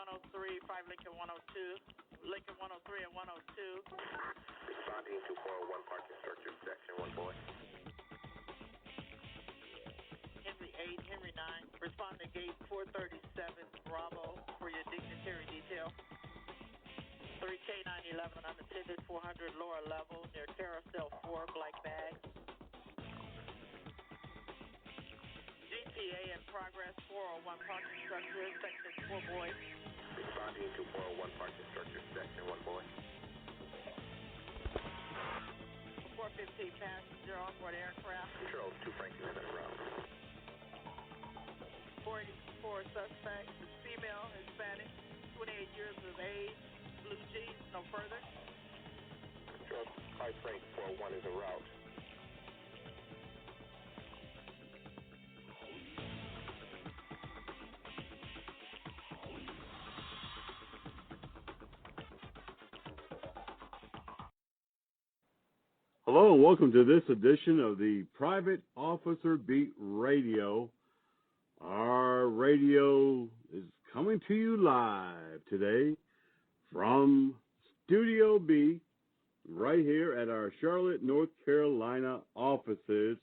103, 5 Lincoln 102, Lincoln 103 and 102. Responding to 401 parking structure, section 1 boy. Henry 8, Henry 9. Respond to gate 437, Bravo, for your dignitary detail. 3K911, unattended, 400 lower level, near Carousel 4, black bag. GTA in progress, 401 parking structure, section 4 boy. Responding to 401 parking structure, section 1 boy. 415 passenger onboard aircraft. Control 2 Franklin en route. 484 suspect, female, Hispanic, 28 years of age, blue jeans, no further. Control 5 Frank 401 is en route. Hello and welcome to this edition of the Private Officer Beat Radio. Our radio is coming to you live today from Studio B right here at our Charlotte, North Carolina offices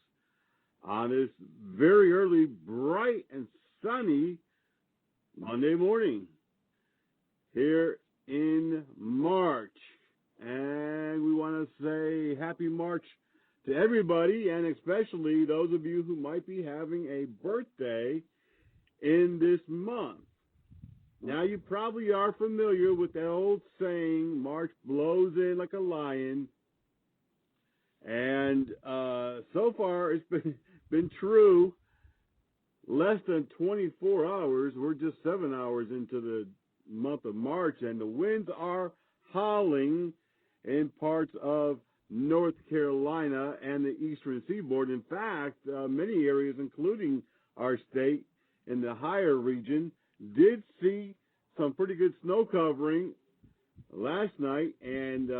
on this very early, bright and sunny Monday morning here in March. And we want to say happy March to everybody, and especially those of you who might be having a birthday in this month. Now, you probably are familiar with that old saying, March blows in like a lion. And so far, it's been true. Less than 24 hours. We're just 7 hours into the month of March, and the winds are howling in parts of North Carolina and the eastern seaboard. In fact, many areas, including our state in the higher region, did see some pretty good snow covering last night and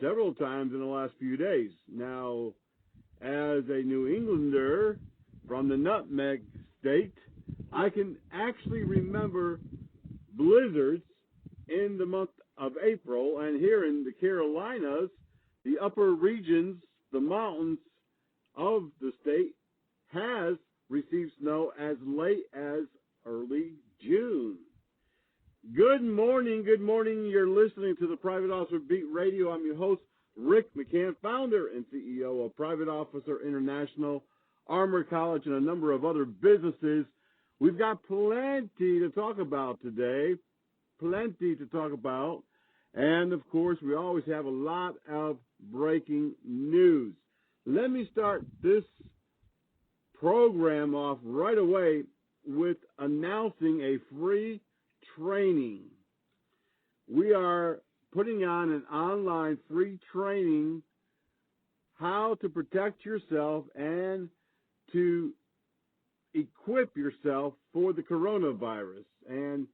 several times in the last few days. Now, as a New Englander from the Nutmeg State, I can actually remember blizzards in the month of April, and here in the Carolinas, the upper regions, the mountains of the state, has received snow as late as early June. Good morning, good morning. You're listening to the Private Officer Beat Radio. I'm your host, Rick McCann, founder and CEO of Private Officer International, Armor College, and a number of other businesses. We've got plenty to talk about today. Plenty to talk about. And, of course, we always have a lot of breaking news. Let me start this program off right away with announcing a free training. We are putting on an online free training, how to protect yourself and to equip yourself for the coronavirus. And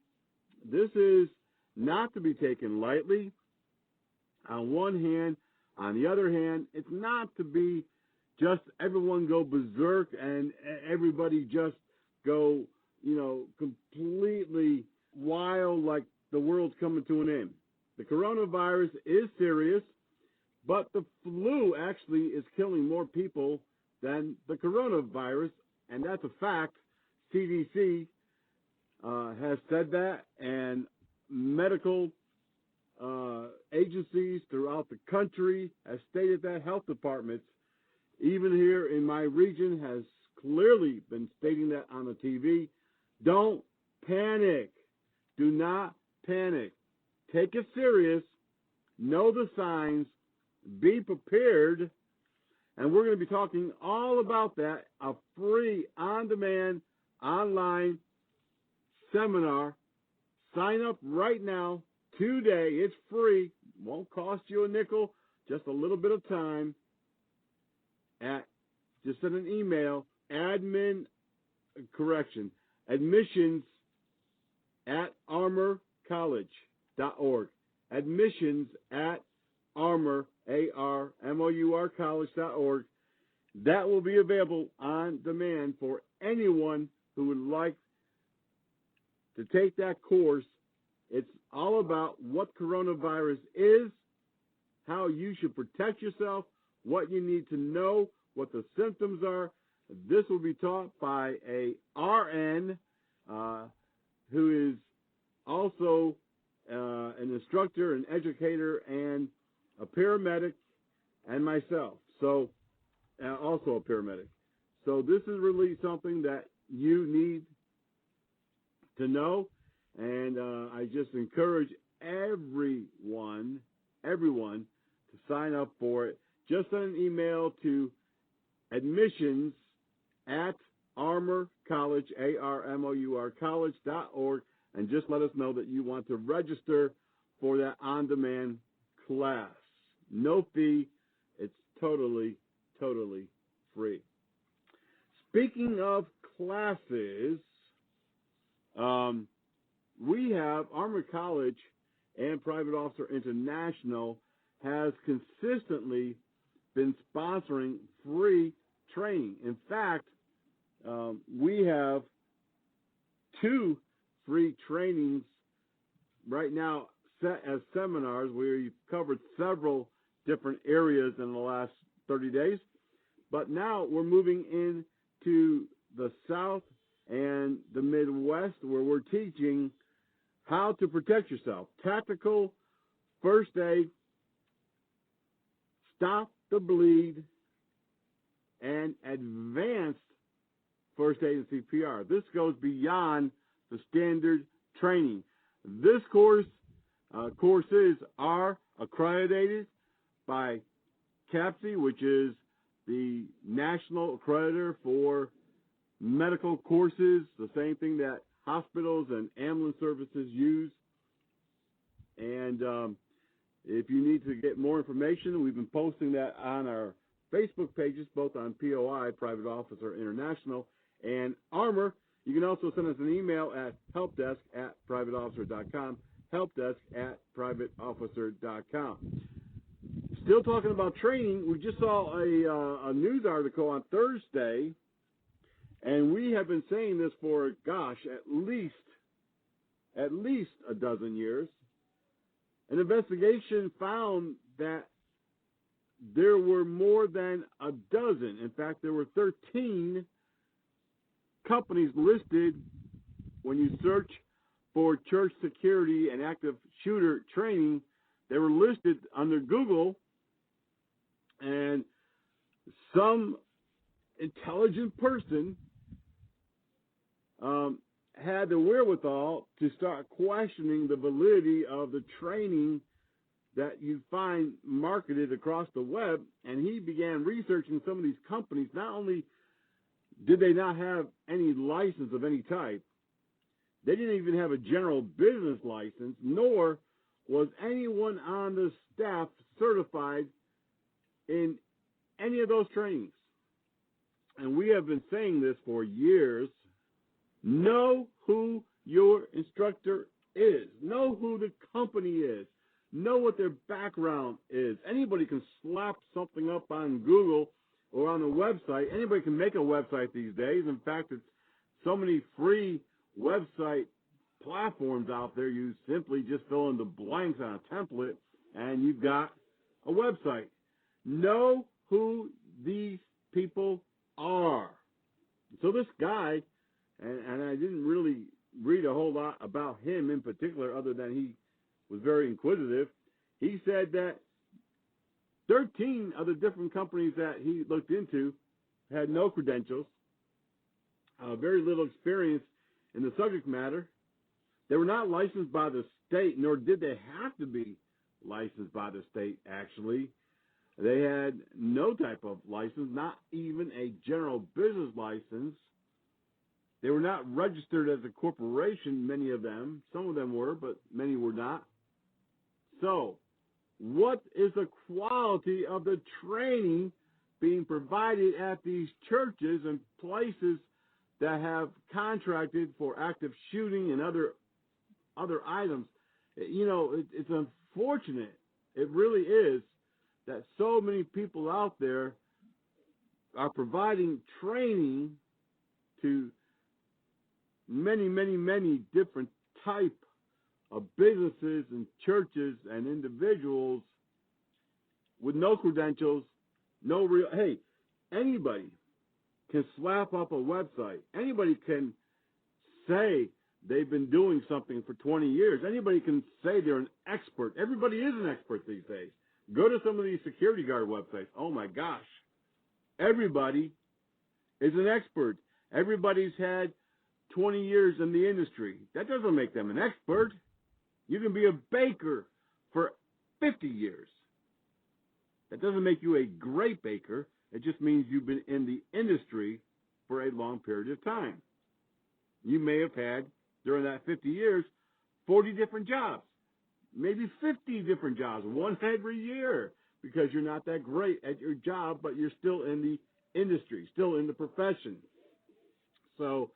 this is not to be taken lightly. On one hand, on the other hand, it's not to be just everyone go berserk and everybody just go, completely wild like the world's coming to an end. The coronavirus is serious, but the flu actually is killing more people than the coronavirus, and that's a fact. CDC has said that, and medical agencies throughout the country have stated that. Health departments, even here in my region, has clearly been stating that on the TV. Don't panic. Do not panic. Take it serious. Know the signs. Be prepared. And we're going to be talking all about that, a free, on-demand, online seminar. Sign up right now, today. It's free. Won't cost you a nickel, just a little bit of time. Just send an email, admissions@armorcollege.org. Admissions@armor.college.org. That will be available on demand for anyone who would like to take that course It's all about what coronavirus is, how you should protect yourself, what you need to know, what the symptoms are. This will be taught by a RN who is also an instructor, an educator, and a paramedic, and myself. So, also a paramedic. So this is really something that you need to know, and I just encourage everyone to sign up for it. Just send an email to admissions@armourcollege, ARMOUR college.org, and just let us know that you want to register for that on-demand class. No fee. It's totally free. Speaking of classes, we have Armor College and Private Officer International has consistently been sponsoring free training. In fact, we have 2 free trainings right now set as seminars where you've covered several different areas in the last 30 days. But now we're moving into the South and the Midwest where we're teaching how to protect yourself. Tactical first aid, stop the bleed, and advanced first aid and CPR. This goes beyond the standard training. This courses are accredited by CAPCE, which is the national accreditor for medical courses, the same thing that hospitals and ambulance services use. And if you need to get more information, we've been posting that on our Facebook pages, both on POI, Private Officer International, and Armor. You can also send us an email at helpdesk@privateofficer.com, helpdesk@privateofficer.com. Still talking about training, we just saw a news article on Thursday, and we have been saying this for, at least a dozen years. An investigation found that there were more than a dozen. In fact, there were 13 companies listed when you search for church security and active shooter training. They were listed under Google, and some intelligent person had the wherewithal to start questioning the validity of the training that you find marketed across the web, and he began researching some of these companies. Not only did they not have any license of any type, they didn't even have a general business license, nor was anyone on the staff certified in any of those trainings. And we have been saying this for years. Know who your instructor is. Know who the company is. Know what their background is. Anybody can slap something up on Google or on a website. Anybody can make a website these days. In fact, it's so many free website platforms out there. You simply just fill in the blanks on a template, and you've got a website. Know who these people are. So this guy, and I didn't really read a whole lot about him in particular other than he was very inquisitive. He said that 13 of the different companies that he looked into had no credentials, very little experience in the subject matter. They were not licensed by the state, nor did they have to be licensed by the state, actually. They had no type of license, not even a general business license. They were not registered as a corporation, many of them. Some of them were, but many were not. So, what is the quality of the training being provided at these churches and places that have contracted for active shooting and other items? You know, it's unfortunate. It really is that so many people out there are providing training to many different type of business businesses and churches and individuals with no credentials, no real. Hey, anybody can slap up a website. Anybody can say they've been doing something for 20 years. Anybody can say they're an expert. Everybody is an expert these days. Go to some of these security guard websites. Oh, my gosh. Everybody is an expert. Everybody's had 20 years in the industry. That doesn't make them an expert. You can be a baker for 50 years. That doesn't make you a great baker. It just means you've been in the industry for a long period of time. You may have had, during that 50 years, 40 different jobs, maybe 50 different jobs, one every year, because you're not that great at your job, but you're still in the industry, still in the profession. So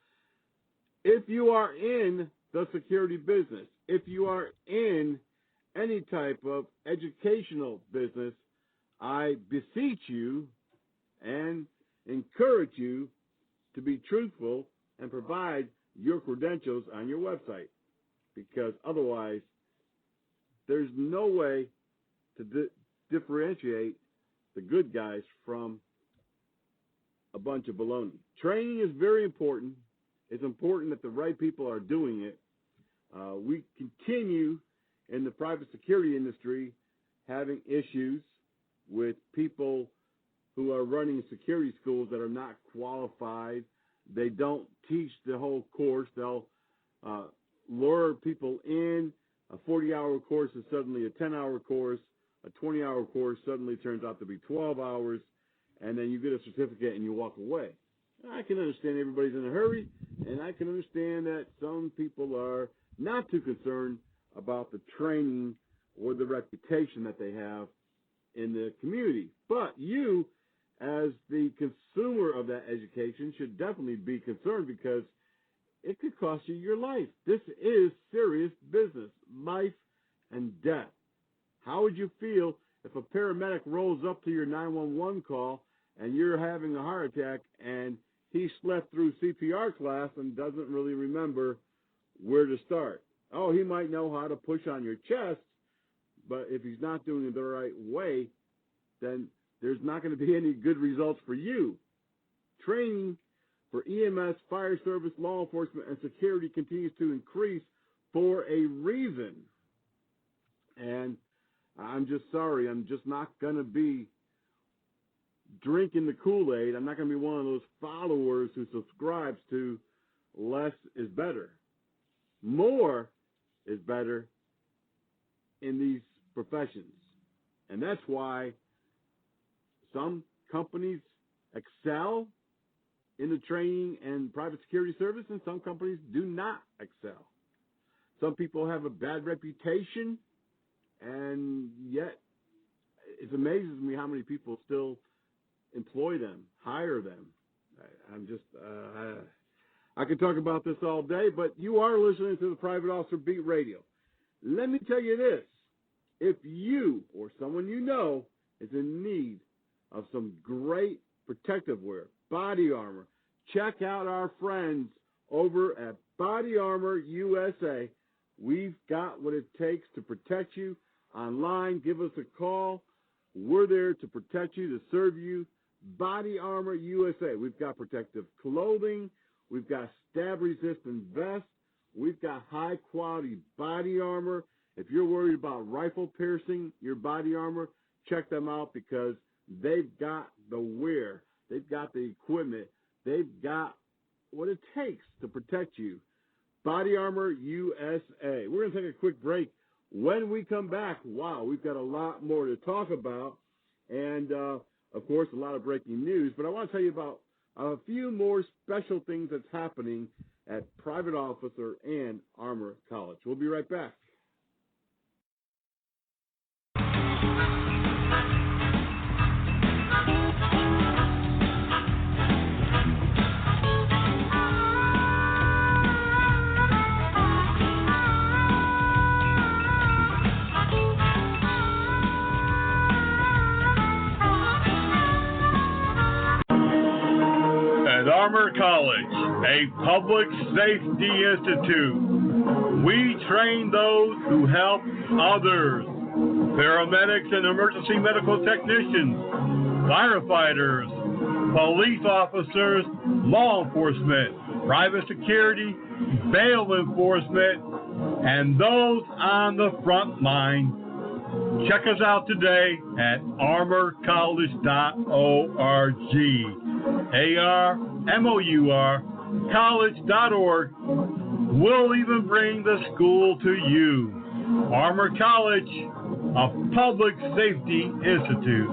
if you are in the security business, if you are in any type of educational business, I beseech you and encourage you to be truthful and provide your credentials on your website, because otherwise there's no way to differentiate the good guys from a bunch of baloney. Training is very important. It's important that the right people are doing it. We continue in the private security industry having issues with people who are running security schools that are not qualified. They don't teach the whole course. They'll lure people in. A 40-hour course is suddenly a 10-hour course. A 20-hour course suddenly turns out to be 12 hours, and then you get a certificate and you walk away. I can understand everybody's in a hurry, and I can understand that some people are not too concerned about the training or the reputation that they have in the community. But you, as the consumer of that education, should definitely be concerned, because it could cost you your life. This is serious business, life and death. How would you feel if a paramedic rolls up to your 911 call and you're having a heart attack and he slept through CPR class and doesn't really remember where to start? Oh, he might know how to push on your chest, but if he's not doing it the right way, then there's not going to be any good results for you. Training for EMS, fire service, law enforcement, and security continues to increase for a reason. And I'm just sorry, I'm just not going to be drinking the Kool-Aid. I'm not going to be one of those followers who subscribes to less is better. More is better in these professions. And that's why some companies excel in the training and private security service, and some companies do not excel. Some people have a bad reputation, and yet it amazes me how many people still employ them, hire them. I could talk about this all day, but you are listening to the Private Officer Beat Radio. Let me tell you this. If you or someone you know is in need of some great protective wear, body armor, check out our friends over at Body Armor USA. We've got what it takes to protect you online. Give us a call. We're there to protect you, to serve you. Body Armor USA. We've got protective clothing. We've got stab-resistant vests. We've got high-quality body armor. If you're worried about rifle piercing your body armor, check them out, because they've got the wear. They've got the equipment. They've got what it takes to protect you. Body Armor USA. We're going to take a quick break. When we come back, wow, we've got a lot more to talk about. And, of course, a lot of breaking news. But I want to tell you about a few more special things that's happening at Private Officer and Armor College. We'll be right back. Armor College, a public safety institute, We train those who help others. Paramedics and emergency medical technicians, firefighters, police officers, law enforcement, private security, bail enforcement, and those on the front line. Check us out today at armorcollege.org. ARMOUR college.org. We'll even bring the school to you. Armor College, a public safety institute.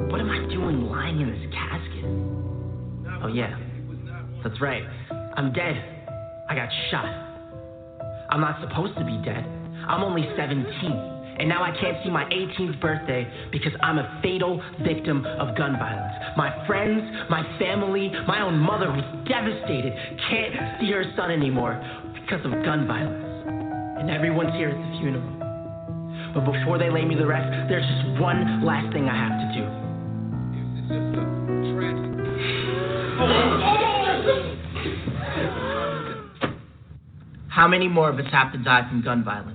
What am I doing lying in this casket? Oh yeah, that's right. I'm dead. I got shot. I'm not supposed to be dead. I'm only 17. And now I can't see my 18th birthday because I'm a fatal victim of gun violence. My friends, my family, my own mother was devastated. Can't see her son anymore because of gun violence. And everyone's here at the funeral. But before they lay me to rest, there's just one last thing I have to do. How many more of us have to die from gun violence?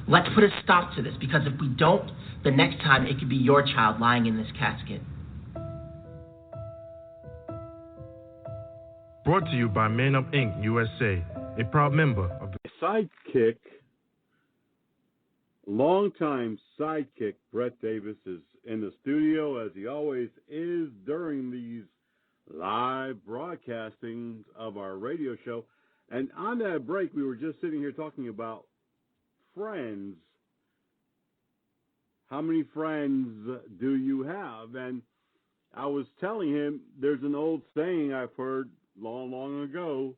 Let's put a stop to this, because if we don't, the next time it could be your child lying in this casket. Brought to you by Man Up Inc. USA, a proud member of the Sidekick, longtime sidekick Brett Davis is in the studio, as he always is during these live broadcastings of our radio show. And on that break, we were just sitting here talking about friends. How many friends do you have? And I was telling him there's an old saying I've heard long, long ago.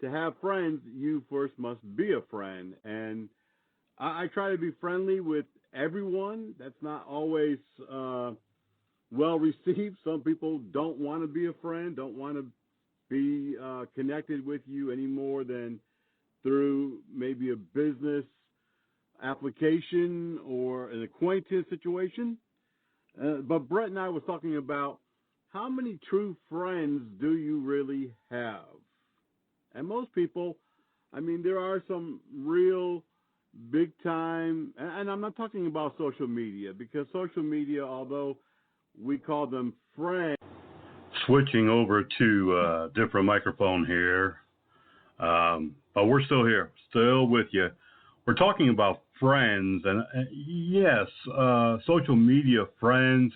To have friends, you first must be a friend. And I try to be friendly with everyone. That's not always well received. Some people don't want to be a friend, don't want to be connected with you any more than through maybe a business application or an acquaintance situation. But Brett and I was talking about how many true friends do you really have? And most people, I mean, there are some real big time, and I'm not talking about social media, because social media, although we call them friends. Switching over to a different microphone here. But we're still here, still with you. We're talking about friends, and yes, social media friends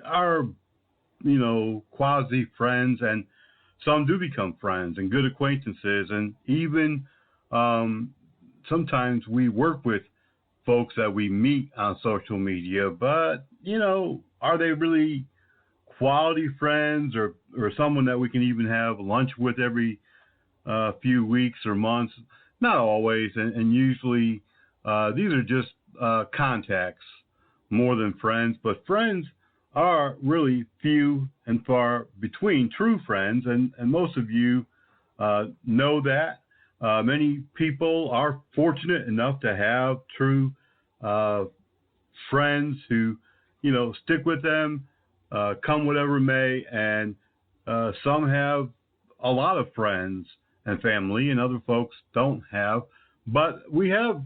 are, quasi friends, and some do become friends and good acquaintances, and even sometimes we work with folks that we meet on social media, but, are they really quality friends or someone that we can even have lunch with every few weeks or months? Not always, and usually these are just contacts more than friends, but friends are really few and far between, true friends, and most of you know that. Many people are fortunate enough to have true friends who, stick with them, come whatever may, and some have a lot of friends and family, and other folks don't have. But we have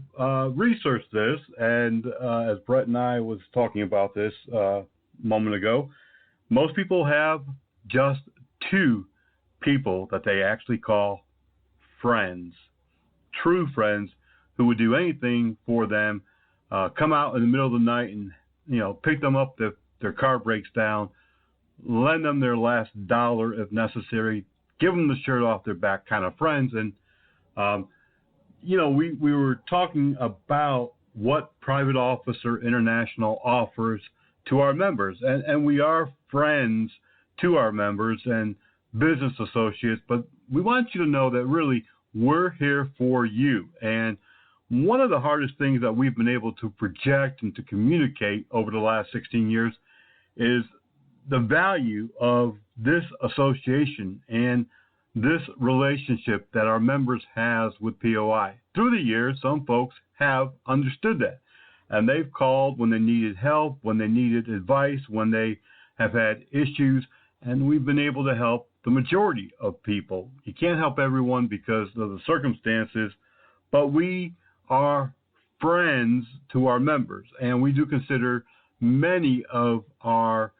researched this, and as Brett and I was talking about this a moment ago, most people have just two people that they actually call friends, true friends who would do anything for them, come out in the middle of the night and, pick them up if their car breaks down, lend them their last dollar if necessary, give them the shirt off their back kind of friends. And, we were talking about what Private Officer International offers to our members. And we are friends to our members and business associates, but we want you to know that really we're here for you. And one of the hardest things that we've been able to project and to communicate over the last 16 years is the value of this association and this relationship that our members has with POI. Through the years, some folks have understood that, and they've called when they needed help, when they needed advice, when they have had issues, and we've been able to help the majority of people. You can't help everyone because of the circumstances, but we are friends to our members, and we do consider many of our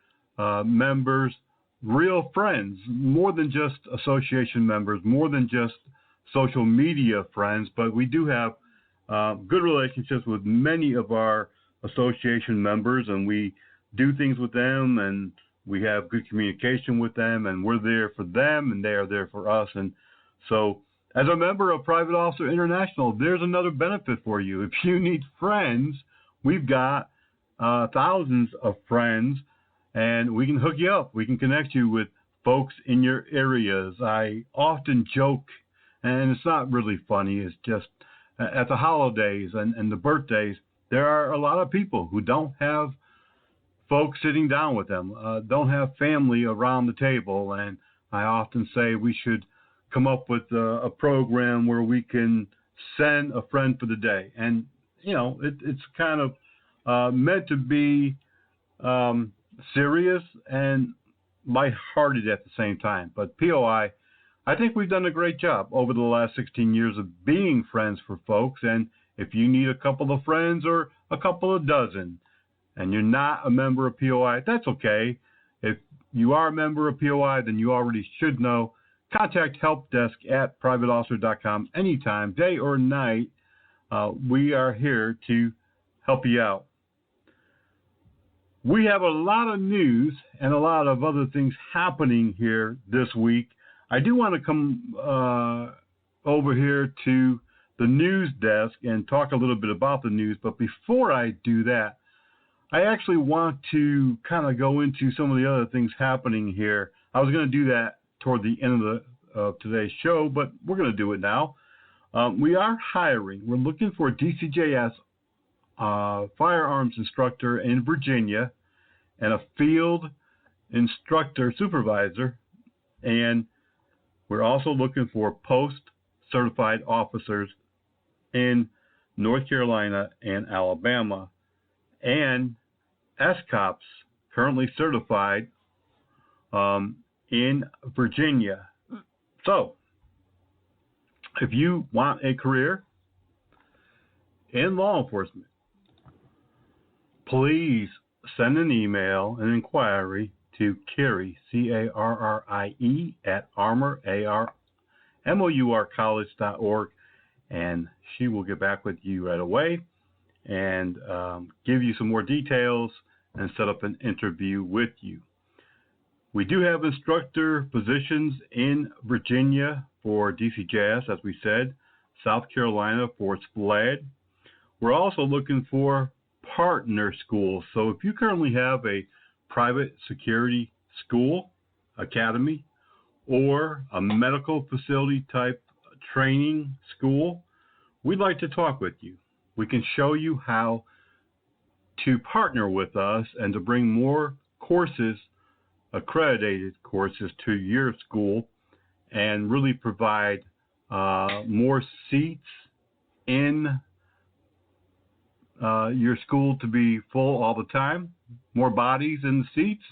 members real friends, more than just association members, more than just social media friends, but we do have good relationships with many of our association members, and we do things with them, and we have good communication with them, and we're there for them, and they are there for us. And so as a member of Private Officer International, there's another benefit for you. If you need friends, we've got thousands of friends, and we can hook you up. We can connect you with folks in your areas. I often joke, and it's not really funny, it's just at the holidays and the birthdays, there are a lot of people who don't have folks sitting down with them, don't have family around the table, and I often say we should come up with a program where we can send a friend for the day. And, you know, it's kind of meant to be serious and lighthearted at the same time. But POI, I think we've done a great job over the last 16 years of being friends for folks. And if you need a couple of friends or a couple of dozen and you're not a member of POI, that's okay. If you are a member of POI, then you already should know. Contact helpdesk@privateofficer.com anytime, day or night. We are here to help you out. We have a lot of news and a lot of other things happening here this week. I do want to come over here to the news desk and talk a little bit about the news. But before I do that, I actually want to kind of go into some of the other things happening here. I was going to do that toward the end of today's show, but we're going to do it now. We are hiring. We're looking for a DCJS firearms instructor in Virginia and a field instructor supervisor, and we're also looking for post-certified officers in North Carolina and Alabama, and SCOPs currently certified in Virginia. So, if you want a career in law enforcement, please send an email, an inquiry to Carrie, C-A-R-R-I-E, at armor.college.org, and she will get back with you right away and give you some more details and set up an interview with you. We do have instructor positions in Virginia for DCJS, as we said, South Carolina for SPLED. We're also looking for partner schools. So if you currently have a private security school, academy, or a medical facility type training school, we'd like to talk with you. We can show you how to partner with us and to bring more courses, accredited courses, to your school and really provide more seats in your school to be full all the time, more bodies in the seats,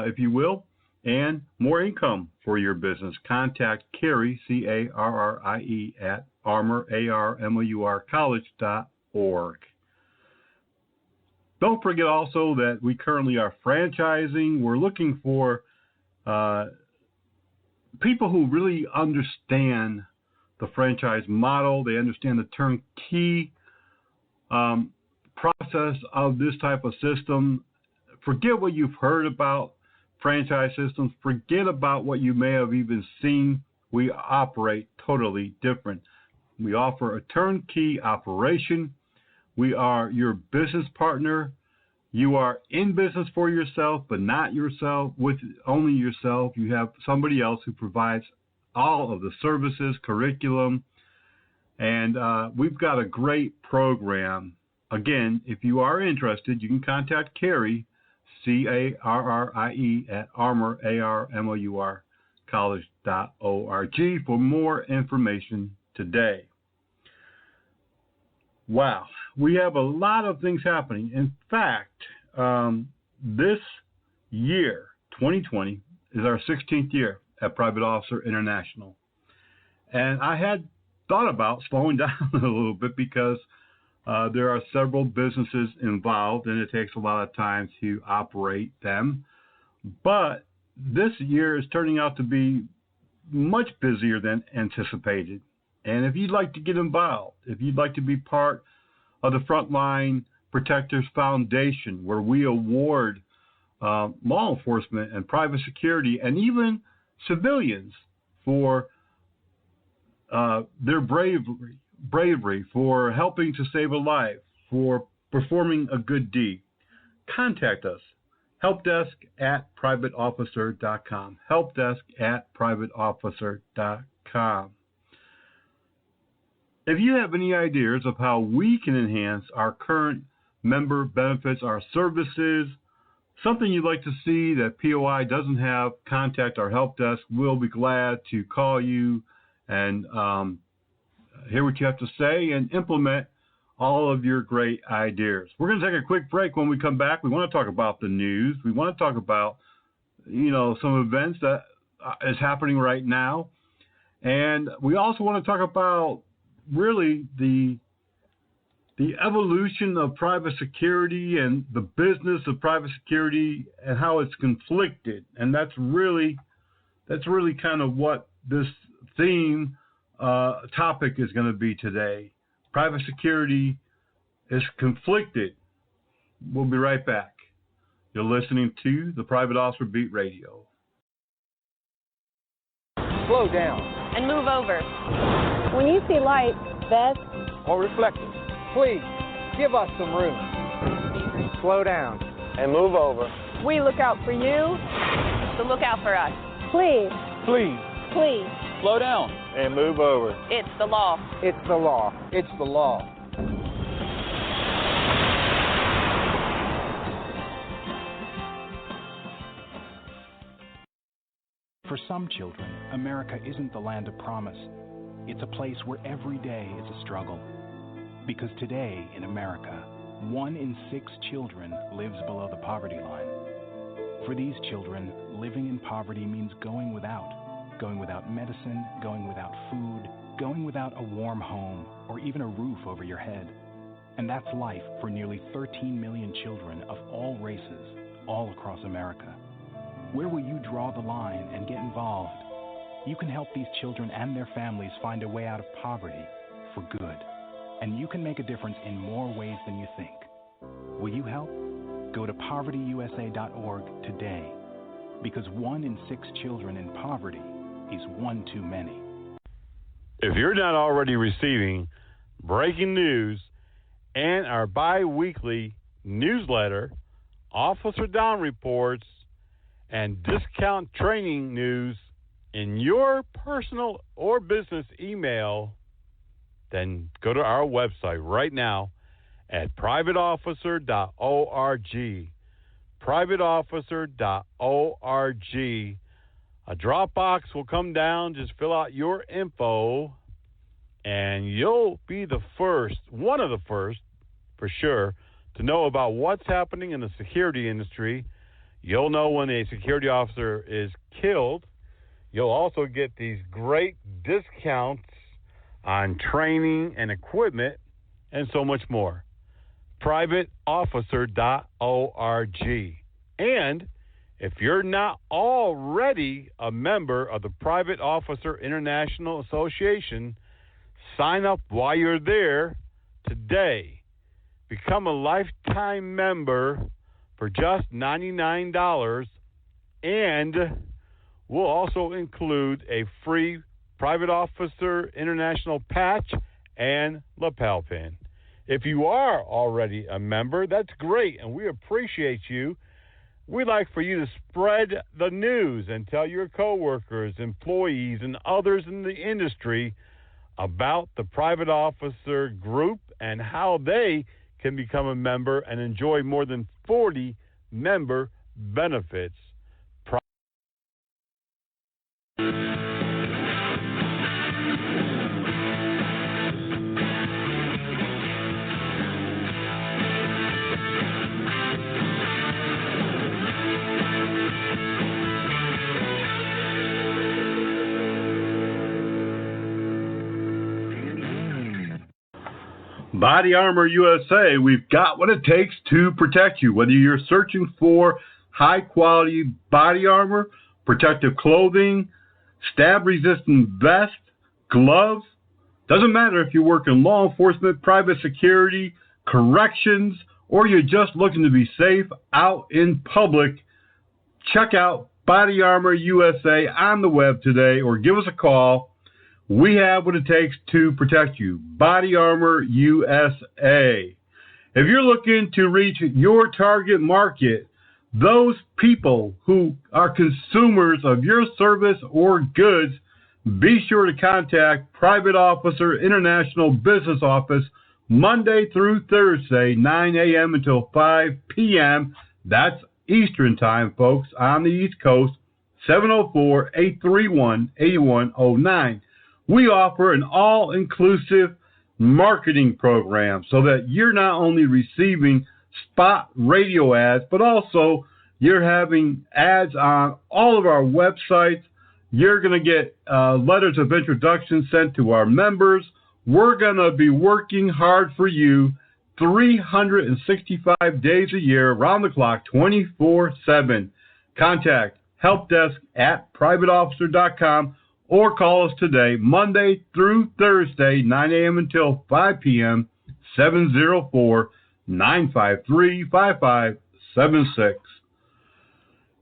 if you will, and more income for your business. Contact Carrie, C-A-R-R-I-E, at armor, A-R-M-O-U-R, college.org. Don't forget also that we currently are franchising. We're looking for people who really understand the franchise model. They understand the turnkey process of this type of system. Forget what you've heard about franchise systems. Forget about what you may have even seen. We operate totally different. We offer a turnkey operation. We are your business partner. You are in business for yourself, but not yourself, with only yourself. You have somebody else who provides all of the services, curriculum, and we've got a great program. Again, if you are interested, you can contact Carrie, C-A-R-R-I-E, at armor, A-R-M-O-U-R, college.org for more information today. Wow, we have a lot of things happening. In fact, this year, 2020, is our 16th year. at Private Officer International. And I had thought about slowing down a little bit because there are several businesses involved and it takes a lot of time to operate them. But this year is turning out to be much busier than anticipated. And if you'd like to get involved, if you'd like to be part of the Frontline Protectors Foundation, where we award law enforcement and private security and even civilians for their bravery, for helping to save a life, for performing a good deed, contact us. Helpdesk@privateofficer.com. Helpdesk@privateofficer.com. If you have any ideas of how we can enhance our current member benefits, our services, something you'd like to see that POI doesn't have, contact our help desk. We'll be glad to call you and hear what you have to say and implement all of your great ideas. We're going to take a quick break. When we come back, we want to talk about the news. We want to talk about, some events that is happening right now. And we also want to talk about really the evolution of private security and the business of private security and how it's conflicted. And that's really kind of what this theme topic is going to be today. Private security is conflicted. We'll be right back. You're listening to the Private Officer Beat Radio. Slow down. And move over. When you see lights, vest, or reflectors, please give us some room. Slow down. And move over. We look out for you. So look out for us. Please. Please. Please. Slow down. And move over. It's the law. It's the law. It's the law. For some children, America isn't the land of promise. It's a place where every day is a struggle. Because today in America, 1 in 6 children lives below the poverty line. For these children, living in poverty means going without medicine, going without food, going without a warm home, or even a roof over your head. And that's life for nearly 13 million children of all races, all across America. Where will you draw the line and get involved? You can help these children and their families find a way out of poverty for good. And you can make a difference in more ways than you think. Will you help? Go to povertyusa.org today. Because 1 in 6 children in poverty is one too many. If you're not already receiving breaking news and our bi-weekly newsletter, Officer Down Reports, and discount training news in your personal or business email, then go to our website right now at privateofficer.org. privateofficer.org. A Dropbox will come down. Just fill out your info, and you'll be the first, one of the first, for sure, to know about what's happening in the security industry. You'll know when a security officer is killed. You'll also get these great discounts on training and equipment and so much more. privateofficer.org. And if you're not already a member of the Private Officer International Association, sign up while you're there today. Become a lifetime member for just $99, and we'll also include a free Private Officer International patch and lapel pin. If you are already a member, that's great, and we appreciate you. We'd like for you to spread the news and tell your coworkers, employees, and others in the industry about the Private Officer Group and how they can become a member and enjoy more than 40 member benefits. Body Armor USA, we've got what it takes to protect you. Whether you're searching for high-quality body armor, protective clothing, stab-resistant vest, gloves, doesn't matter if you work in law enforcement, private security, corrections, or you're just looking to be safe out in public, check out Body Armor USA on the web today or give us a call. We have what it takes to protect you. Body Armor USA. If you're looking to reach your target market, those people who are consumers of your service or goods, be sure to contact Private Officer International Business Office Monday through Thursday, 9 a.m. until 5 p.m. That's Eastern Time, folks, on the East Coast, 704-831-8109. We offer an all-inclusive marketing program so that you're not only receiving spot radio ads, but also you're having ads on all of our websites. You're going to get letters of introduction sent to our members. We're going to be working hard for you 365 days a year, around the clock, 24/7. Contact helpdesk@privateofficer.com or call us today, Monday through Thursday, 9 a.m. until 5 p.m., 704-953-5576.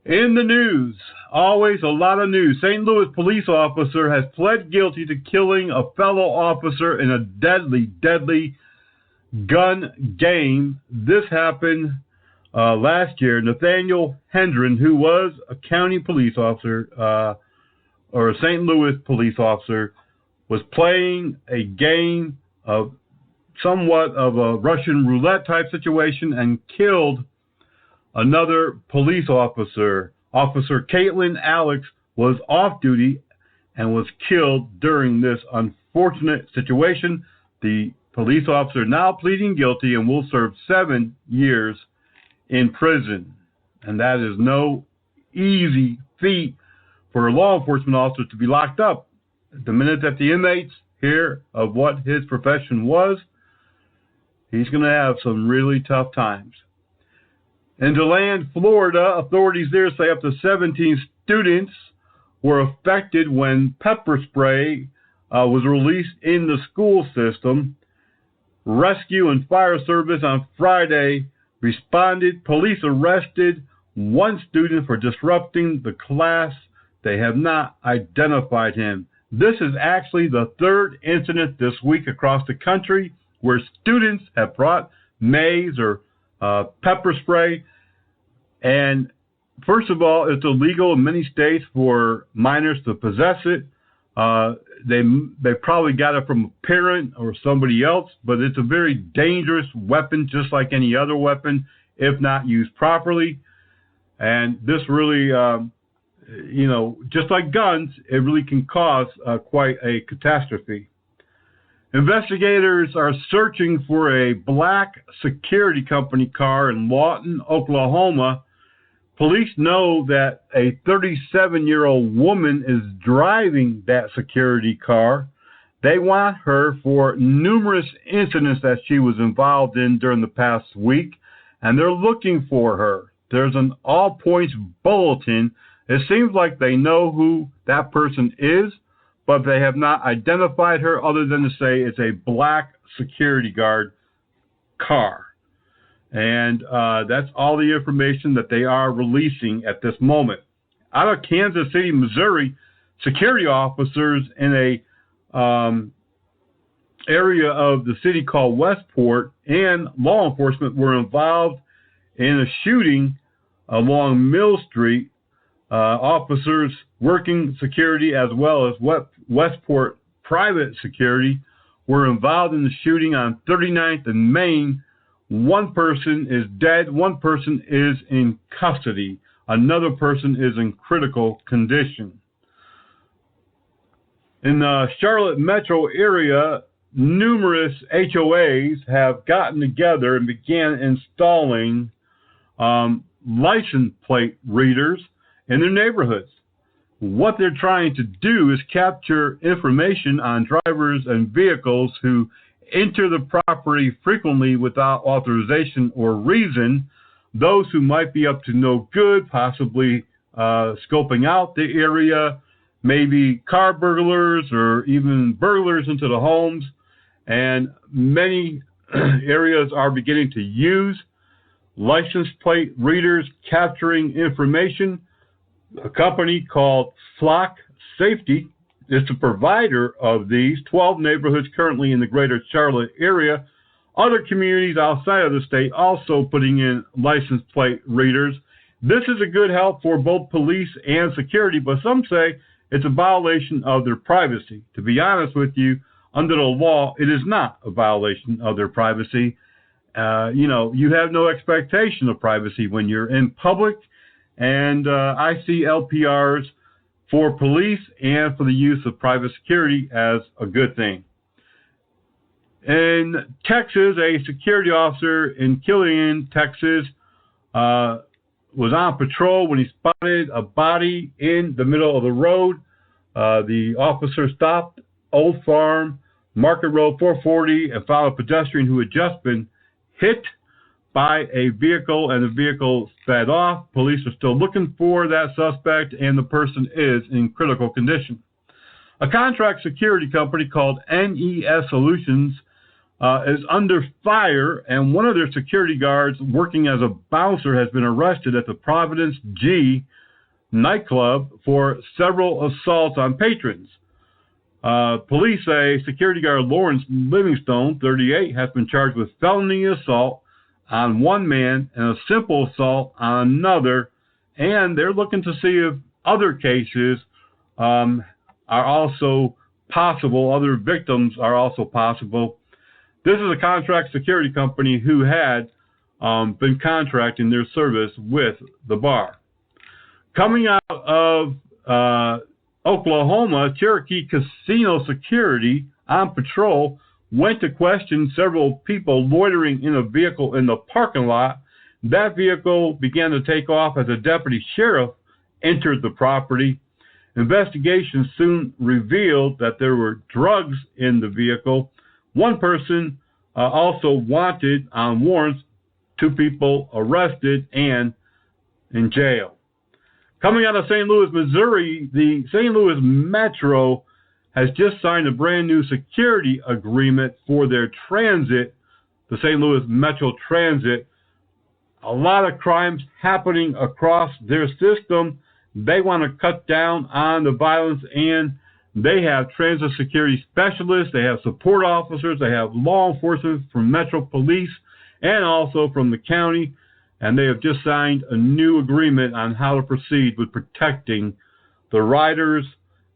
In the news, always a lot of news. St. Louis police officer has pled guilty to killing a fellow officer in a deadly gun game. This happened last year. Nathaniel Hendren, who was a county police officer, or a St. Louis police officer, was playing a game of somewhat of a Russian roulette type situation and killed another police officer. Officer Caitlin Alex was off duty and was killed during this unfortunate situation. The police officer now pleading guilty and will serve 7 years in prison. And that is no easy feat for a law enforcement officer to be locked up. The minute that the inmates hear of what his profession was, he's going to have some really tough times. In DeLand, Florida, authorities there say up to 17 students were affected when pepper spray was released in the school system. Rescue and fire service on Friday responded. Police arrested one student for disrupting the class. They have not identified him. This is actually the third incident this week across the country where students have brought maize or pepper spray. And first of all, it's illegal in many states for minors to possess it. They probably got it from a parent or somebody else, but it's a very dangerous weapon, just like any other weapon, if not used properly. And this really, just like guns, it really can cause quite a catastrophe. Investigators are searching for a black security company car in Lawton, Oklahoma. Police know that a 37-year-old woman is driving that security car. They want her for numerous incidents that she was involved in during the past week, and they're looking for her. There's an all-points bulletin. It seems like they know who that person is, but they have not identified her other than to say it's a black security guard car. And that's all the information that they are releasing at this moment. Out of Kansas City, Missouri, security officers in a area of the city called Westport and law enforcement were involved in a shooting along Mill Street. Officers working security as well as Westport private security were involved in the shooting on 39th and Main. One person is dead. One person is in custody. Another person is in critical condition. In the Charlotte metro area, numerous HOAs have gotten together and began installing license plate readers in their neighborhoods. What they're trying to do is capture information on drivers and vehicles who enter the property frequently without authorization or reason, those who might be up to no good, possibly scoping out the area, maybe car burglars or even burglars into the homes. And many areas are beginning to use license plate readers capturing information. A company called Flock Safety is the provider of these. 12 neighborhoods currently in the greater Charlotte area. Other communities outside of the state also putting in license plate readers. This is a good help for both police and security, but some say it's a violation of their privacy. To be honest with you, under the law, it is not a violation of their privacy. You have no expectation of privacy when you're in public, and I see LPRs for police and for the use of private security as a good thing. In Texas, a security officer in Killeen, Texas, was on patrol when he spotted a body in the middle of the road. The officer stopped Old Farm, Market Road 440, and found a pedestrian who had just been hit by a vehicle, and the vehicle sped off. Police are still looking for that suspect, and the person is in critical condition. A contract security company called NES Solutions is under fire, and one of their security guards working as a bouncer has been arrested at the Providence G nightclub for several assaults on patrons. Police say security guard Lawrence Livingstone, 38, has been charged with felony assault on one man and a simple assault on another, and they're looking to see if other cases are also possible, other victims are also possible. This is a contract security company who had been contracting their service with the bar. Coming out of Oklahoma, Cherokee Casino Security on patrol went to question several people loitering in a vehicle in the parking lot. That vehicle began to take off as a deputy sheriff entered the property. Investigations soon revealed that there were drugs in the vehicle. One person also wanted on warrants, 2 people arrested and in jail. Coming out of St. Louis, Missouri, the St. Louis Metro has just signed a brand new security agreement for their transit, the St. Louis Metro Transit. A lot of crimes happening across their system. They want to cut down on the violence, and they have transit security specialists, they have support officers, they have law enforcement from Metro Police and also from the county, and they have just signed a new agreement on how to proceed with protecting the riders,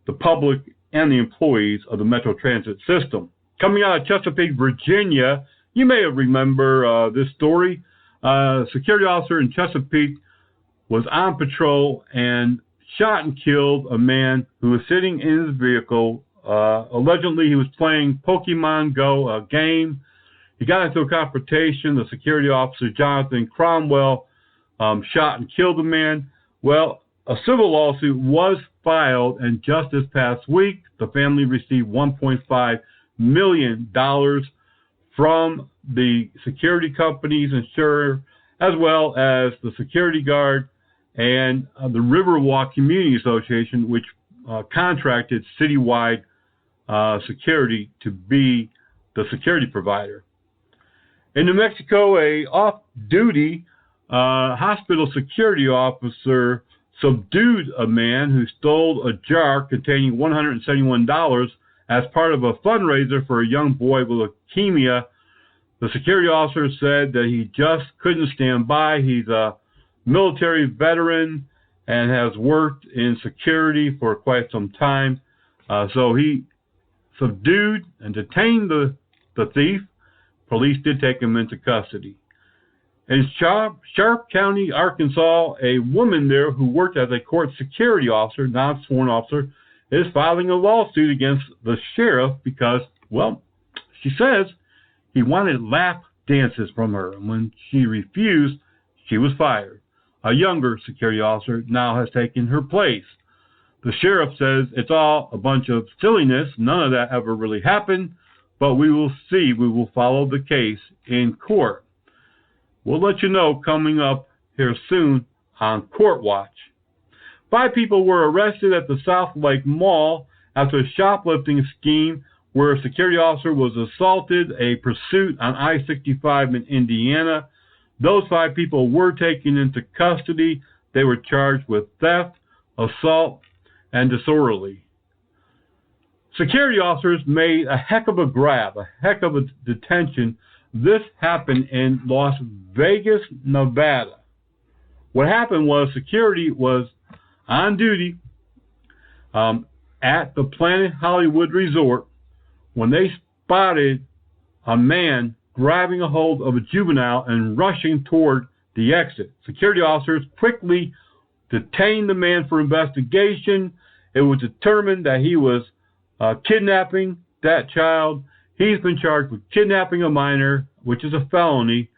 the public, and the employees of the Metro Transit system. Coming out of Chesapeake, Virginia, you may remember this story. A security officer in Chesapeake was on patrol and shot and killed a man who was sitting in his vehicle. Allegedly, he was playing Pokemon Go, a game. He got into a confrontation. The security officer, Jonathan Cromwell, shot and killed the man. Well, a civil lawsuit was filed, and just this past week, the family received $1.5 million from the security company's insurer, as well as the security guard and the Riverwalk Community Association, which contracted citywide security to be the security provider. In New Mexico, a off-duty hospital security officer subdued a man who stole a jar containing $171 as part of a fundraiser for a young boy with leukemia. The security officer said that he just couldn't stand by. He's a military veteran and has worked in security for quite some time. So he subdued and detained the thief. Police did take him into custody. In Sharp County, Arkansas, a woman there who worked as a court security officer, non-sworn officer, is filing a lawsuit against the sheriff because, well, she says he wanted lap dances from her, and when she refused, she was fired. A younger security officer now has taken her place. The sheriff says it's all a bunch of silliness. None of that ever really happened. but we will see. We will follow the case in court. We'll let you know coming up here soon on Court Watch. 5 people were arrested at the South Lake Mall after a shoplifting scheme where a security officer was assaulted, a pursuit on I-65 in Indiana. Those 5 people were taken into custody. They were charged with theft, assault, and disorderly. Security officers made a heck of a grab, a heck of a detention. This happened in Las Vegas, Nevada. What happened was security was on duty at the Planet Hollywood Resort when they spotted a man grabbing a hold of a juvenile and rushing toward the exit. Security officers quickly detained the man for investigation. It was determined that he was kidnapping that child. He's been charged with kidnapping a minor, which is a felony.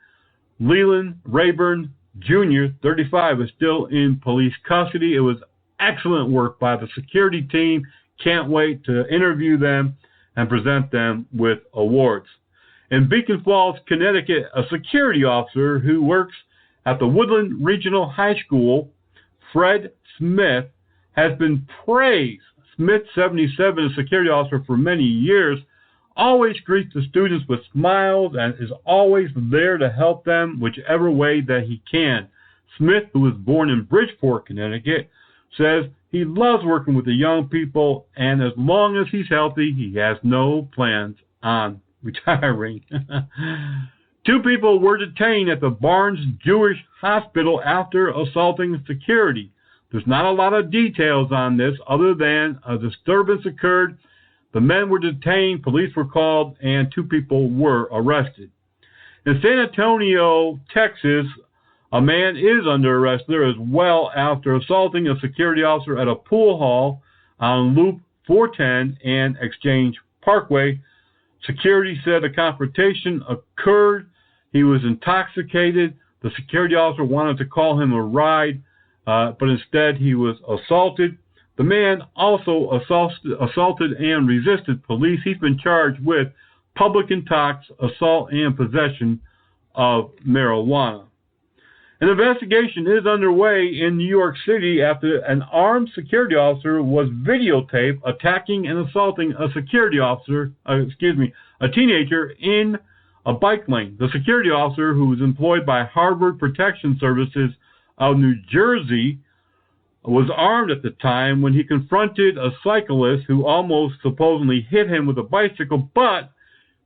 Leland Rayburn Jr., 35, is still in police custody. It was excellent work by the security team. Can't wait to interview them and present them with awards. In Beacon Falls, Connecticut, a security officer who works at the Woodland Regional High School, Fred Smith, has been praised. Smith, 77, is a security officer for many years, always greets the students with smiles and is always there to help them whichever way that he can. Smith, who was born in Bridgeport, Connecticut, says he loves working with the young people, and as long as he's healthy, he has no plans on retiring. 2 people were detained at the Barnes Jewish Hospital after assaulting security. There's not a lot of details on this other than a disturbance occurred. The men were detained, police were called, and 2 people were arrested. In San Antonio, Texas, a man is under arrest there as well after assaulting a security officer at a pool hall on Loop 410 and Exchange Parkway. Security said a confrontation occurred. He was intoxicated. The security officer wanted to call him a ride, but instead he was assaulted. The man also assaulted and resisted police. He's been charged with public intox, assault, and possession of marijuana. An investigation is underway in New York City after an armed security officer was videotaped attacking and assaulting a teenager in a bike lane. The security officer, who was employed by Harvard Protection Services of New Jersey, was armed at the time when he confronted a cyclist who almost supposedly hit him with a bicycle, but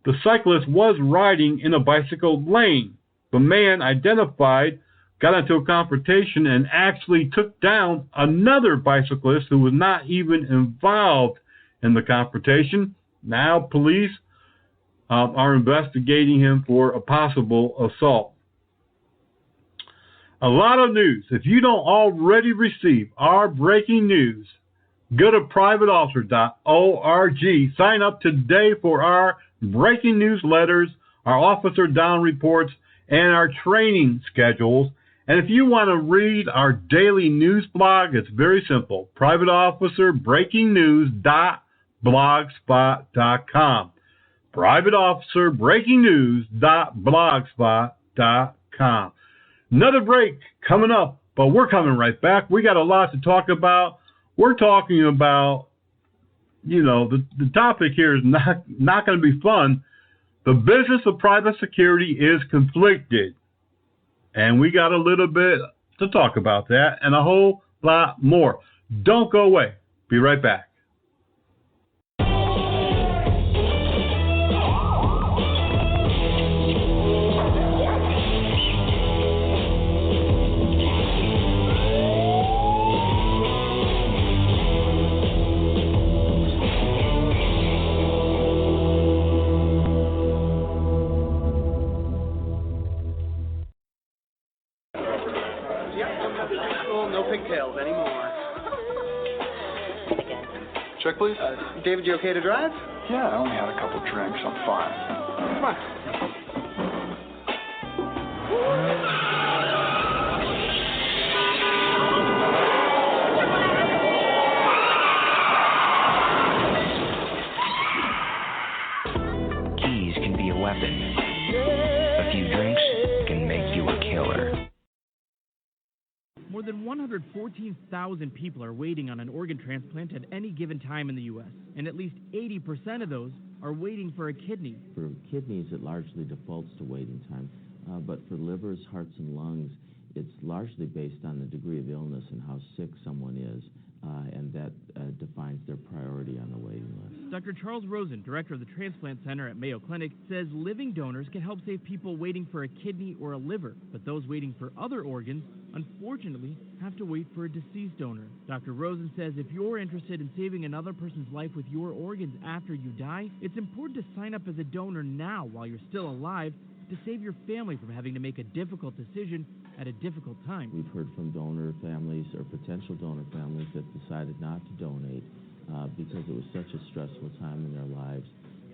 the cyclist was riding in a bicycle lane. The man, identified, got into a confrontation and actually took down another bicyclist who was not even involved in the confrontation. Now police are investigating him for a possible assault. A lot of news. If you don't already receive our breaking news, go to privateofficer.org. Sign up today for our breaking newsletters, our officer down reports, and our training schedules. And if you want to read our daily news blog, it's very simple. privateofficerbreakingnews.blogspot.com. privateofficerbreakingnews.blogspot.com. Another break coming up, but we're coming right back. We got a lot to talk about. We're talking about, the topic here is not going to be fun. The business of private security is conflicted. And we got a little bit to talk about that and a whole lot more. Don't go away. Be right back. Check, please. David, you okay to drive? Yeah, I only had a couple drinks. I'm fine. Come on. weapon. A few drinks can make you a killer. More than 114,000 people are waiting on an organ transplant at any given time in the U.S., and at least 80% of those are waiting for a kidney. For kidneys, it largely defaults to waiting time, but for livers, hearts, and lungs, it's largely based on the degree of illness and how sick someone is, and that defines their priority on the waiting list. Dr. Charles Rosen, director of the Transplant Center at Mayo Clinic, says living donors can help save people waiting for a kidney or a liver, but those waiting for other organs, unfortunately, have to wait for a deceased donor. Dr. Rosen says if you're interested in saving another person's life with your organs after you die, it's important to sign up as a donor now while you're still alive to save your family from having to make a difficult decision at a difficult time. We've heard from donor families or potential donor families that decided not to donate because it was such a stressful time in their lives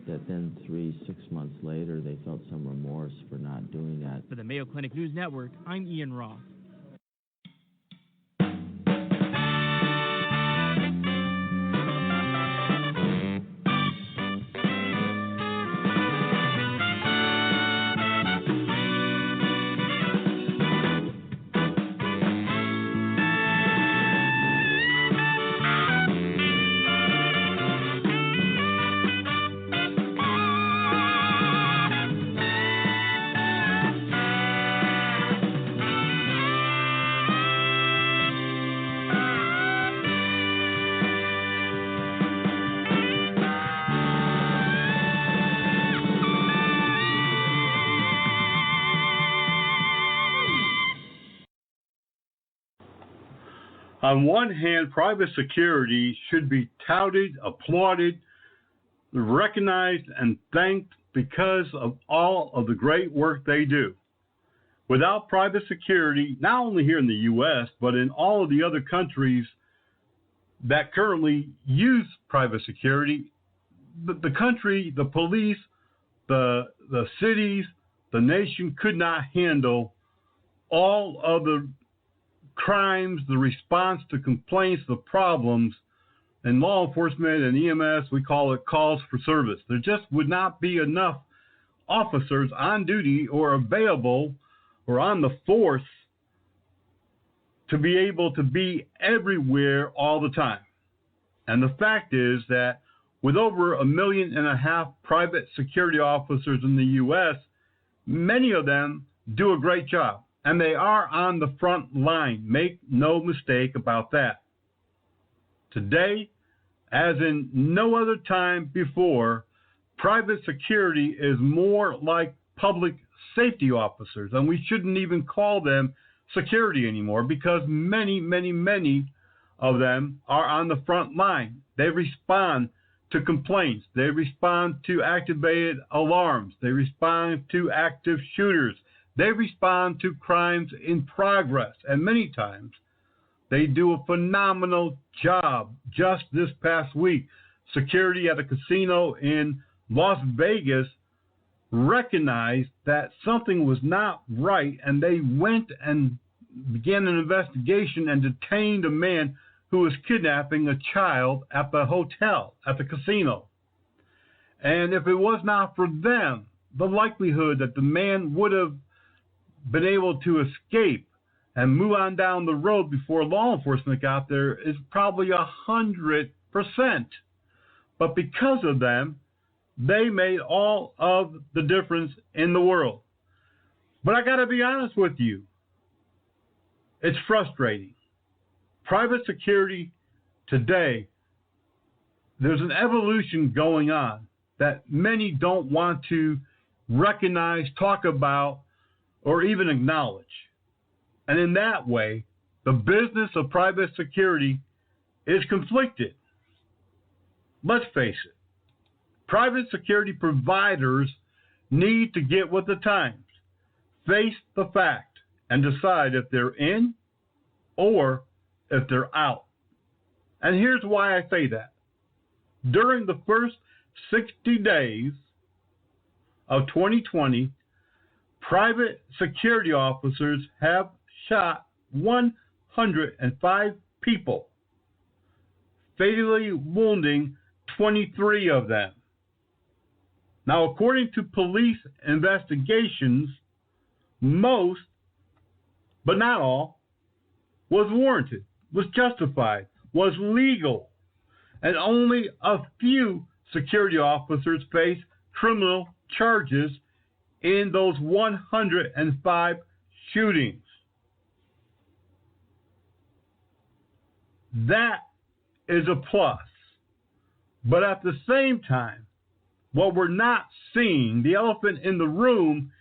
that then 3-6 months later they felt some remorse for not doing that. For the Mayo Clinic News Network, I'm Ian Roth. On one hand, private security should be touted, applauded, recognized, and thanked because of all of the great work they do. Without private security, not only here in the U.S., but in all of the other countries that currently use private security, the country, the police, the cities, the nation could not handle all of the crimes, the response to complaints, the problems. In law enforcement and EMS, we call it calls for service. There just would not be enough officers on duty or available or on the force to be able to be everywhere all the time. And the fact is that with over 1.5 million private security officers in the U.S., many of them do a great job. And they are on the front line. Make no mistake about that. Today, as in no other time before, private security is more like public safety officers. And we shouldn't even call them security anymore because many of them are on the front line. They respond to complaints. They respond to activated alarms. They respond to active shooters. They respond to crimes in progress, and many times they do a phenomenal job. Just this past week, security at a casino in Las Vegas recognized that something was not right, and they went and began an investigation and detained a man who was kidnapping a child at the hotel, at the casino. And if it was not for them, the likelihood that the man would have been able to escape and move on down the road before law enforcement got there is probably 100%. But because of them, they made all of the difference in the world. But I got to be honest with you, it's frustrating. Private security today, there's an evolution going on that many don't want to recognize, talk about, or even acknowledge. And in that way, the business of private security is conflicted. Let's face it. Private security providers need to get with the times, face the fact, and decide if they're in or if they're out. And here's why I say that. During the first 60 days of 2020, private security officers have shot 105 people, fatally wounding 23 of them. Now, according to police investigations, most, but not all, was warranted, was justified, was legal, and only a few security officers faced criminal charges in those 105 shootings. That is a plus. But at the same time, what we're not seeing, the elephant in the room,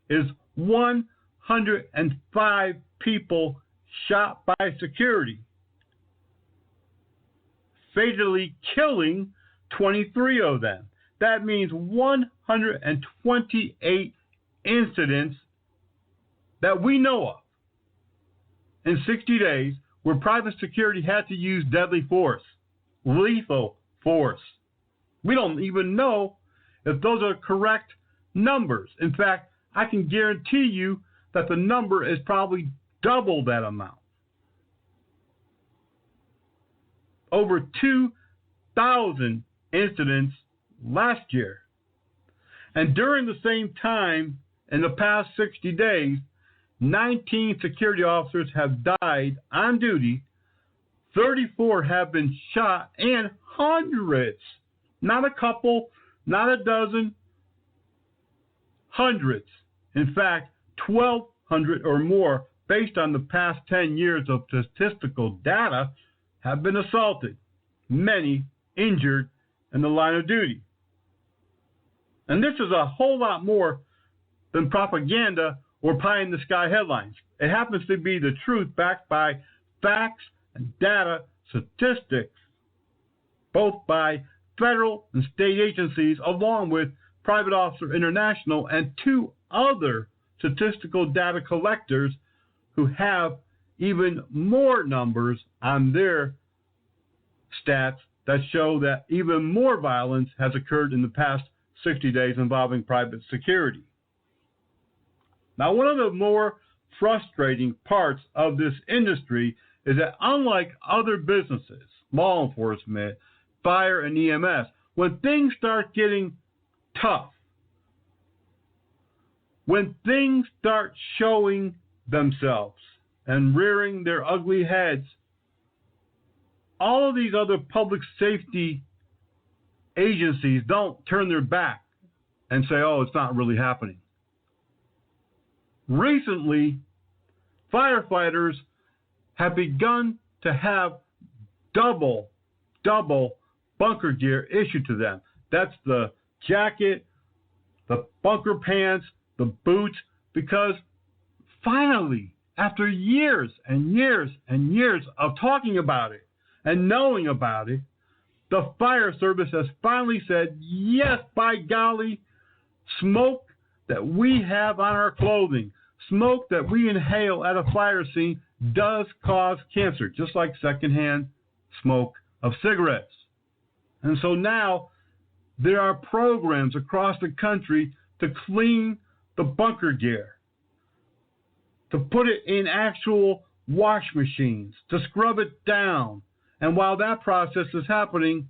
is 105 people shot by security, fatally killing 23 of them. That means 128 incidents that we know of in 60 days where private security had to use deadly force, lethal force. We don't even know if those are correct numbers. In fact, I can guarantee you that the number is probably double that amount. Over 2,000 incidents last year. And during the same time, in the past 60 days, 19 security officers have died on duty, 34 have been shot, and hundreds, not a couple, not a dozen, hundreds, in fact, 1,200 or more, based on the past 10 years of statistical data, have been assaulted, many injured in the line of duty. And this is a whole lot more than propaganda or pie-in-the-sky headlines. It happens to be the truth backed by facts and data, statistics, both by federal and state agencies, along with Private Officer International and 2 other statistical data collectors who have even more numbers on their stats that show that even more violence has occurred in the past 60 days involving private security. Now, one of the more frustrating parts of this industry is that unlike other businesses, law enforcement, fire, and EMS, when things start getting tough, when things start showing themselves and rearing their ugly heads, all of these other public safety agencies don't turn their back and say, oh, it's not really happening. Recently, firefighters have begun to have double bunker gear issued to them. That's the jacket, the bunker pants, the boots, because finally, after years and years and years of talking about it and knowing about it, the fire service has finally said, yes, by golly, smoke that we have on our clothing, smoke that we inhale at a fire scene does cause cancer, just like secondhand smoke of cigarettes. And so now there are programs across the country to clean the bunker gear, to put it in actual wash machines, to scrub it down. And while that process is happening,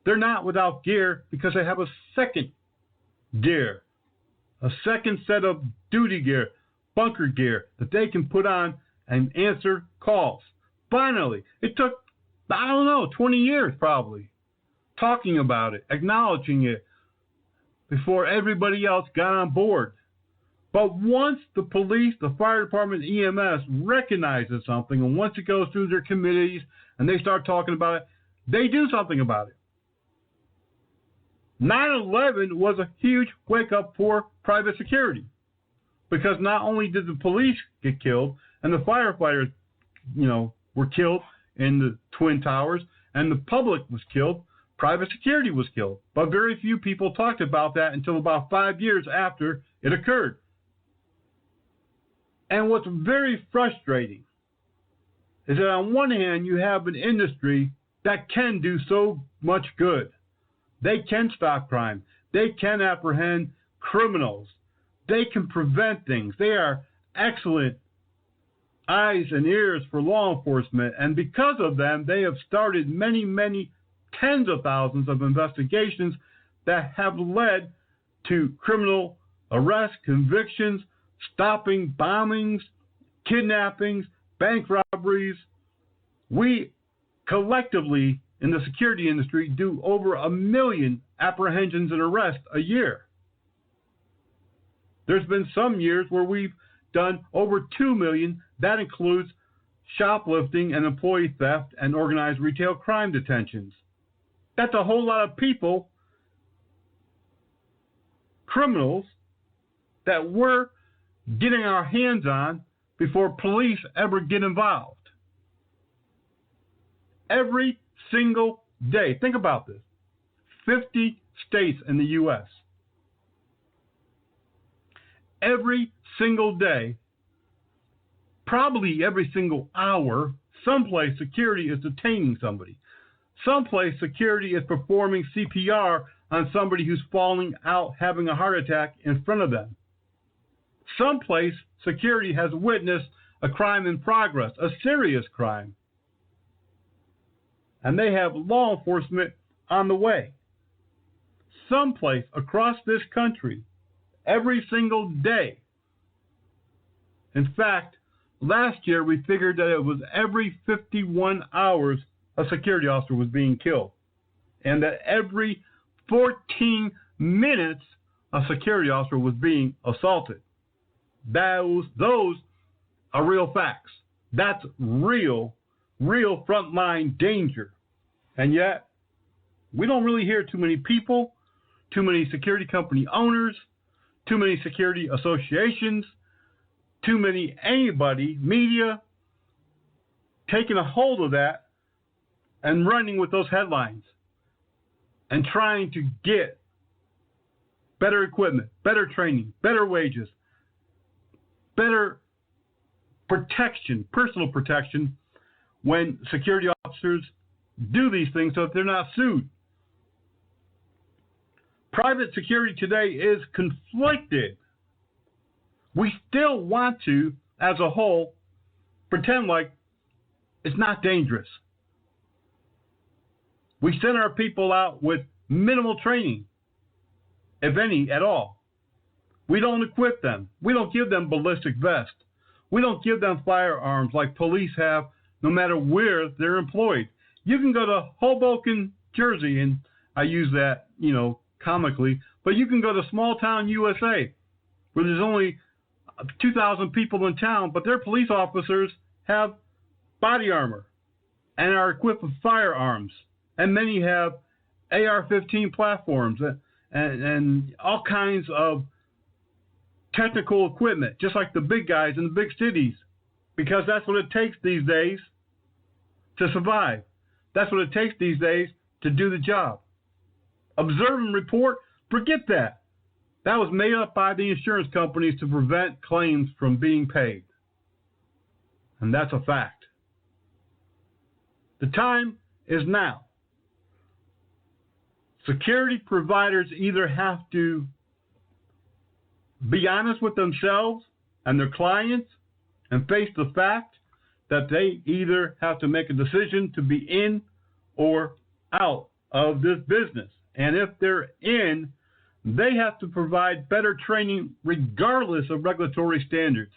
they're not without gear because they have a second gear, a second set of duty gear, bunker gear that they can put on and answer calls. Finally, it took, 20 years probably, talking about it, acknowledging it, before everybody else got on board. But once the police, the fire department, EMS recognizes something, and once it goes through their committees and they start talking about it, they do something about it. 9/11 was a huge wake-up for private security, because not only did the police get killed and the firefighters, were killed in the Twin Towers, and the public was killed, private security was killed. But very few people talked about that until about 5 years after it occurred. And what's very frustrating is that on one hand, you have an industry that can do so much good. They can stop crime. They can apprehend criminals. They can prevent things. They are excellent eyes and ears for law enforcement. And because of them, they have started many, many tens of thousands of investigations that have led to criminal arrests, convictions, stopping bombings, kidnappings, bank robberies. We collectively in the security industry do over 1 million apprehensions and arrests a year. There's been some years where we've done over 2 million. That includes shoplifting and employee theft and organized retail crime detentions. That's a whole lot of people, criminals, that we're getting our hands on before police ever get involved. Every single day. Think about this. 50 states in the U.S. Every single day, probably every single hour, someplace security is detaining somebody. Someplace security is performing CPR on somebody who's falling out, having a heart attack in front of them. Someplace security has witnessed a crime in progress, a serious crime. And they have law enforcement on the way. Someplace across this country, every single day. In fact, last year we figured that it was every 51 hours a security officer was being killed. And that every 14 minutes a security officer was being assaulted. Those are real facts. That's real frontline danger. And yet, we don't really hear too many people, too many security company owners, too many security associations, too many anybody, media, taking a hold of that and running with those headlines and trying to get better equipment, better training, better wages, better protection, personal protection when security officers do these things so that they're not sued. Private security today is conflicted. We still want to, as a whole, pretend like it's not dangerous. We send our people out with minimal training, if any at all. We don't equip them. We don't give them ballistic vests. We don't give them firearms like police have no matter where they're employed. You can go to Hoboken, Jersey, and I use that, comically, but you can go to small town USA where there's only 2,000 people in town, but their police officers have body armor and are equipped with firearms. And many have AR-15 platforms and all kinds of technical equipment, just like the big guys in the big cities, because that's what it takes these days to survive. That's what it takes these days to do the job. Observe and report, forget that. That was made up by the insurance companies to prevent claims from being paid. And that's a fact. The time is now. Security providers either have to be honest with themselves and their clients and face the fact that they either have to make a decision to be in or out of this business. And if they're in, they have to provide better training regardless of regulatory standards.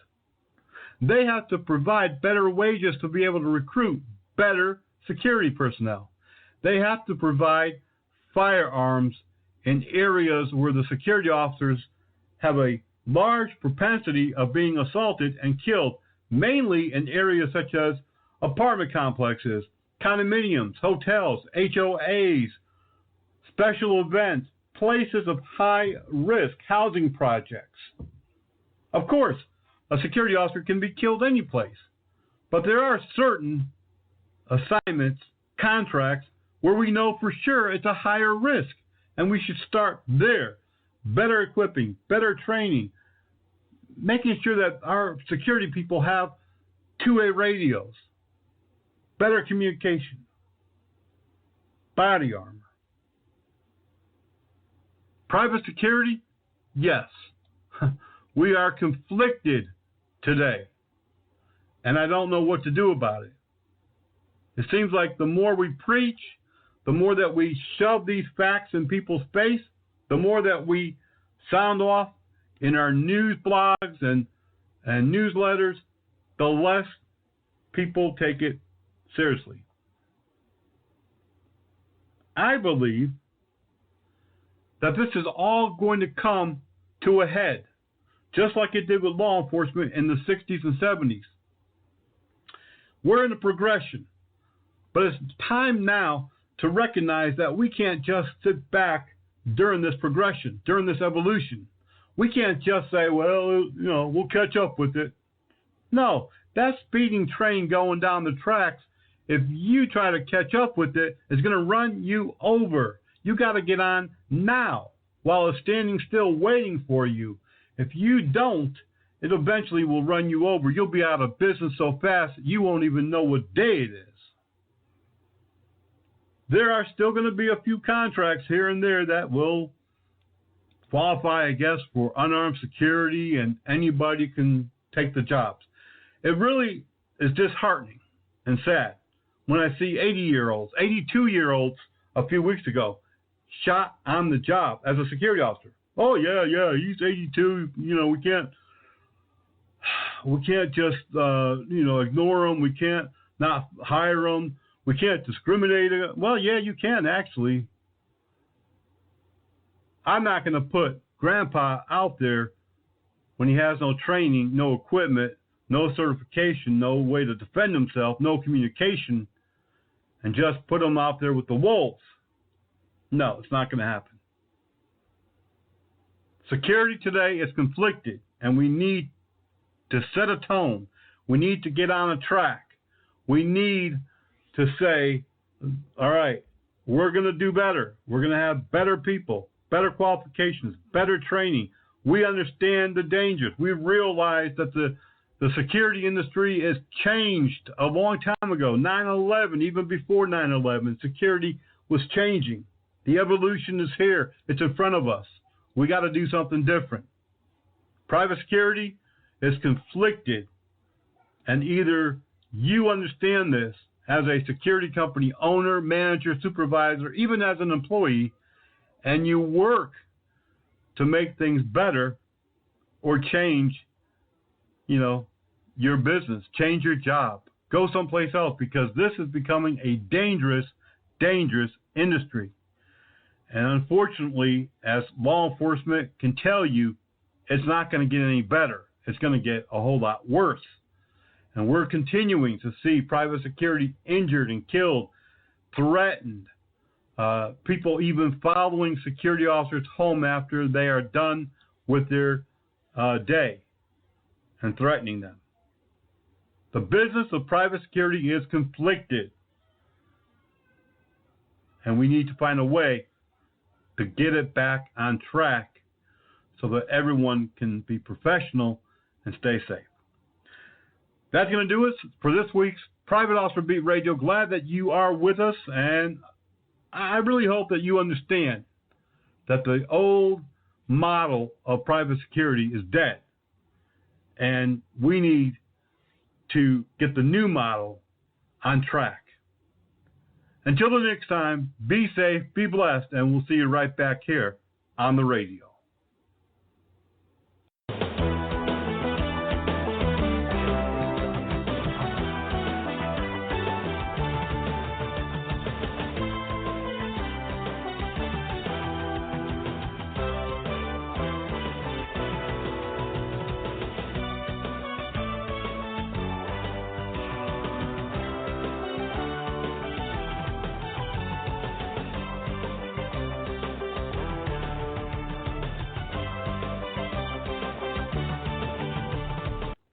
They have to provide better wages to be able to recruit better security personnel. They have to provide firearms in areas where the security officers have a large propensity of being assaulted and killed, mainly in areas such as apartment complexes, condominiums, hotels, HOAs, special events, places of high-risk housing projects. Of course, a security officer can be killed any place, but there are certain assignments, contracts, where we know for sure it's a higher risk, and we should start there. Better equipping, better training, making sure that our security people have two-way radios, better communication, body armor. Private security? Yes. We are conflicted today, and I don't know what to do about it. It seems like the more we preach, the more that we shove these facts in people's face, the more that we sound off in our news blogs and newsletters, the less people take it seriously. I believe that this is all going to come to a head, just like it did with law enforcement in the 60s and 70s. We're in a progression, but it's time now to recognize that we can't just sit back during this progression, during this evolution. We can't just say, well, we'll catch up with it. No, that speeding train going down the tracks, if you try to catch up with it, it's going to run you over. You got to get on now while it's standing still waiting for you. If you don't, it eventually will run you over. You'll be out of business so fast you won't even know what day it is. There are still going to be a few contracts here and there that will qualify, I guess, for unarmed security, and anybody can take the jobs. It really is disheartening and sad when I see 80-year-olds, 82-year-olds a few weeks ago shot on the job as a security officer. Oh, yeah, he's 82. We can't just, ignore him. We can't not hire him. We can't discriminate. Well, yeah, you can, actually. I'm not going to put Grandpa out there when he has no training, no equipment, no certification, no way to defend himself, no communication, and just put him out there with the wolves. No, it's not going to happen. Security today is conflicted, and we need to set a tone. We need to get on a track. We need to say, all right, we're going to do better. We're going to have better people, better qualifications, better training. We understand the dangers. We realize that the security industry has changed a long time ago. 9/11, even before 9/11, security was changing. The evolution is here. It's in front of us. We got to do something different. Private security is conflicted, and either you understand this as a security company owner, manager, supervisor, even as an employee, and you work to make things better or change, your business, change your job, go someplace else, because this is becoming a dangerous, dangerous industry. And unfortunately, as law enforcement can tell you, it's not going to get any better. It's going to get a whole lot worse. And we're continuing to see private security injured and killed, threatened, people even following security officers home after they are done with their day and threatening them. The business of private security is conflicted, and we need to find a way to get it back on track so that everyone can be professional and stay safe. That's going to do it for this week's Private Officer Beat Radio. Glad that you are with us, and I really hope that you understand that the old model of private security is dead, and we need to get the new model on track. Until the next time, be safe, be blessed, and we'll see you right back here on the radio.